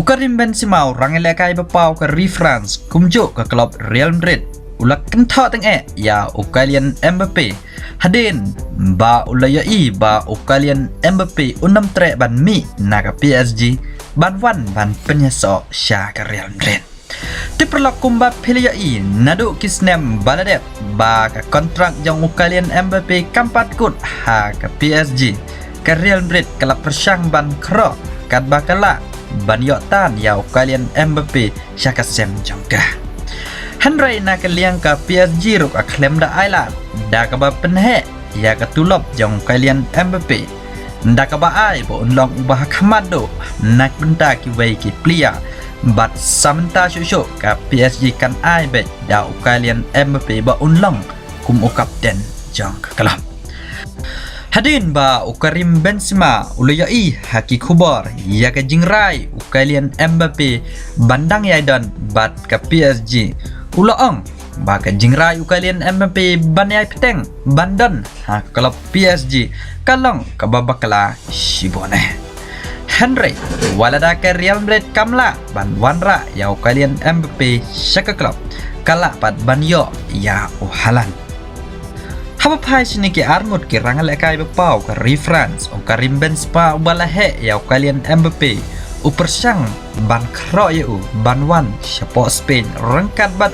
Karim Benzema orang lekai bepau ke reference kumjuk ke klub Real Madrid ulak kentak tengah ya Kylian Mbappe hadin ba ulayai ba Kylian Mbappe unam trek ban mi naga PSG ban wan ban penyesok sya ke Real Madrid Tiperlak kumba piliai naduk kisnem baladep ba ke kontrak yang Kylian Mbappe kampat kut ha ke PSG ke Real Madrid kelap persang ban krok kat bakala ban yok tan ya Kylian Mbappe syakasem jongkah Henry nak liang ke PSG ruk aklem da ailat da ka ba penhe ya ka tulop jong Kylian Mbappe da ka ba ai bo unlong ubah kamado nak benda ki wei ki plia bat samanta shusho ka PSG kan ai be da Kylian Mbappe ba unlong kum o kapten jong ka kelab Hadin ba Karim Benzema ulayai haki kubar ya ka jingrai Kylian Mbappe bandang yaidan bat ka PSG ulaang ba ka jingrai Kylian Mbappe banai peteng bandan ha kalau PSG kalong ka babakala shibone Henry walada ka Real Madrid kamla ban wanra ya Kylian Mbappe syaka klub kala pat banyo ya Haaland Haba pai sini ki armut ki rangal lekai bepau ke reference Karim Benzema balahe ya Kylian Mbappe upersang ban kro ya ban wan siapa Spain rengkat bat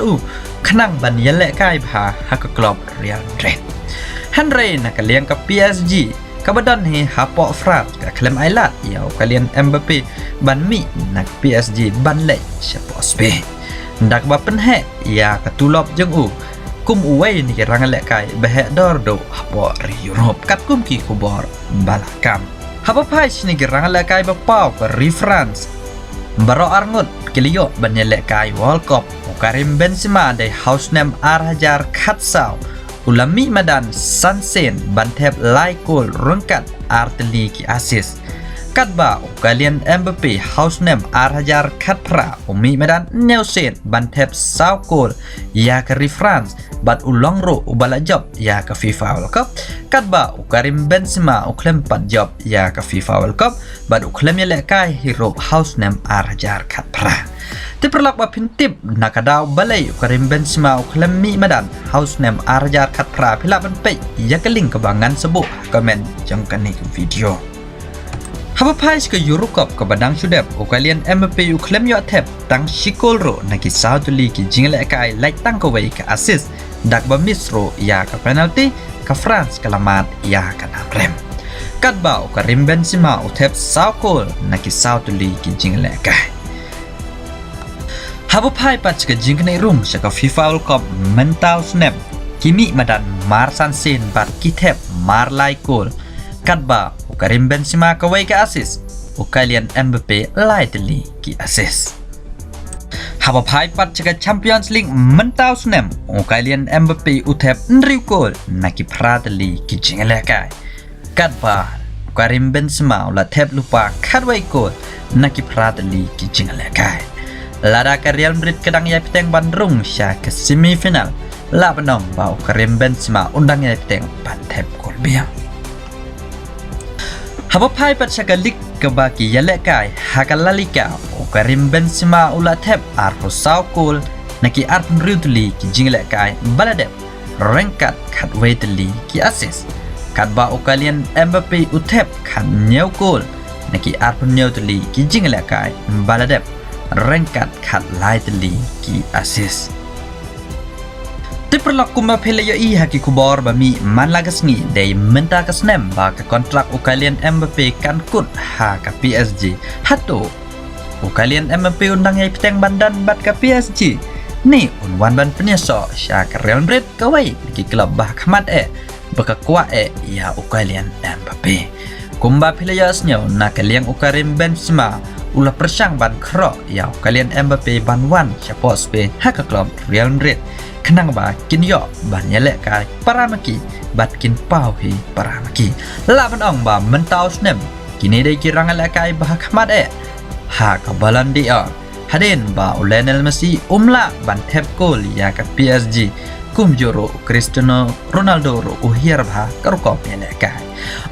kenang ban yelekai bah hak klub Real Madrid Henry nak liang ke PSG kabadan he hapo frat ka klem ailat ya Kylian Mbappe ban mi nak PSG ban le siapa Spain ndak ba penhe ya katulop jeng kum uway ni rangal lekai behek dor do hapo Europe kat kum ki kubor balakam haba pai ni rangal lekai bepau ke reference baro arngut kiliyo banyelekai World Cup Karim Benzema de house name Arhajar Khatsau ulami madan Sansen bantep laikul rengkat arteli ki assist Katba Kylian Mbappe house name Arhajar Khatpra umi medan Neusen bantep saukul ya ke reference bat ulang ro ubala job ya ke FIFA World Cup Katba Karim Benzema uklem pat job ya ke FIFA World Cup bat uklem yelekai hero house name Arhajar Khatpra Tiperlak ba pintip nakadaw balay Karim Benzema uklem mi medan house name Arhajar Khatpra pilapan pe ya ke link kebangan sebut komen jangkan ni video Haba pais ke Eurocup ke badang sudep Kylian Mbappe uklem yo tep tang shikol ro naki sautuli ki jingle kai like tang ko wei ke assist dak ba misro ya ke penalty ke France kelamat ya ke namrem katba Karim Benzema utep saukol naki sautuli ki jingle kai Haba pai pat ke jingne rum ke FIFA World Cup mental snap kimi madan mar sansin bat kitep mar laikol katba Karim Benzema kawai ke assist Kylian Mbappe lightly ki assist Haba pai pat cika Champions League mentau snem Kylian Mbappe utep nriu gol naki prateli ki jingelekai katba Karim Benzema ula tep lupa katwai gol naki prateli ki jingelekai lada ke Real Madrid kedang ya piteng bandrung sya ke semifinal la benong bau Karim Benzema undang ya piteng ban tep gol biang Haba pai pat syakalik kebaki yalekai hakal La Liga Karim Benzema ula tep arho saukul naki arpun riutli ki jinglekai baladep rengkat kat waitli ki assist katba Kylian Mbappe utep kan nyaukul naki arpun nyautli ki jinglekai baladep rengkat kat lightly ki assist Tiperlak kumba pelayo i haki kubor bami man lagas ni day menta kasnem ba ka kontrak Kylian Mbappe kan kut ha ka PSG hato Kylian Mbappe undang yai peteng bandan bat ka PSG ni unwan ban penyeso sya ka Real Madrid kawai ki klub bah kamat baka kuat ya Kylian Mbappe kumba pelayo asnyo na kaliang Karim Benzema ulah persang ban kro ya Kylian Mbappe ban wan siapa Spain ha ka klub Real Madrid kenang ba kin yo ban yelek kai paramaki bat kin pau hi paramaki la ban ong ba mentau snem kini dei kirang lek kai ba khamat ha ka balan di hadin ba Lionel Messi umla ban tep gol ya ka PSG kum joro Cristiano Ronaldo ro uhir ba karko yelek kai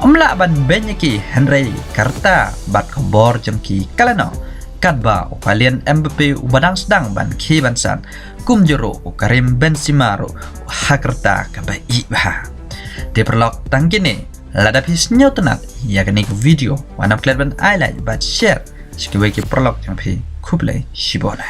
umla ban benyaki Henry karta bat ka bor jemki kalano kat ba o kalian Mbappe ubadang sedang ban ki bansan kum jero o Karim Benzema ro hakerta ka ba I ba de perlok tangkini lada pis nyotenat ya kani video wana klet ban highlight ba share skiwe ki perlok yang phi khuble shibona